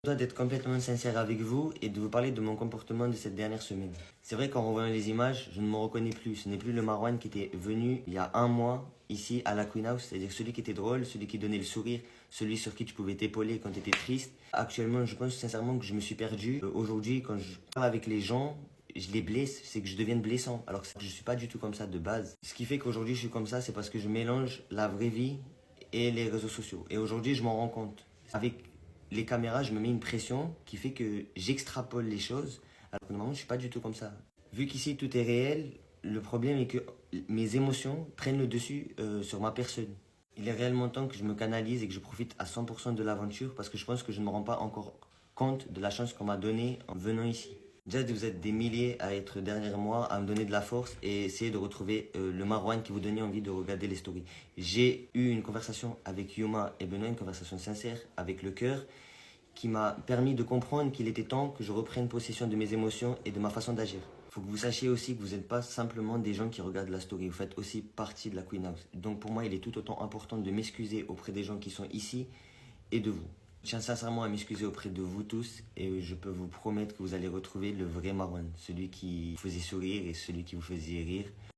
Je dois d'être complètement sincère avec vous et de vous parler de mon comportement de cette dernière semaine. C'est vrai qu'en revoyant les images, je ne me reconnais plus. Ce n'est plus le Marwan qui était venu il y a un mois ici à la Queen House, c'est-à-dire celui qui était drôle, celui qui donnait le sourire, celui sur qui tu pouvais t'épauler quand tu étais triste. Actuellement, je pense sincèrement que je me suis perdu. Aujourd'hui, quand je parle avec les gens, je les blesse, c'est que je devienne blessant, alors que je ne suis pas du tout comme ça de base. Ce qui fait qu'aujourd'hui je suis comme ça, c'est parce que je mélange la vraie vie et les réseaux sociaux. Et aujourd'hui, je m'en rends compte. Avec les caméras, je me mets une pression qui fait que j'extrapole les choses. Alors que normalement, je suis pas du tout comme ça. Vu qu'ici, tout est réel, le problème est que mes émotions prennent le dessus sur ma personne. Il est réellement temps que je me canalise et que je profite à 100% de l'aventure parce que je pense que je ne me rends pas encore compte de la chance qu'on m'a donnée en venant ici. Déjà, vous êtes des milliers à être derrière moi, à me donner de la force et essayer de retrouver le Marouane qui vous donnait envie de regarder les stories. J'ai eu une conversation avec Yuma et Benoît, une conversation sincère, avec le cœur, qui m'a permis de comprendre qu'il était temps que je reprenne possession de mes émotions et de ma façon d'agir. Il faut que vous sachiez aussi que vous n'êtes pas simplement des gens qui regardent la story, vous faites aussi partie de la Queen House. Donc pour moi, il est tout autant important de m'excuser auprès des gens qui sont ici et de vous. Je tiens sincèrement à m'excuser auprès de vous tous et je peux vous promettre que vous allez retrouver le vrai Marwan, celui qui vous faisait sourire et celui qui vous faisait rire.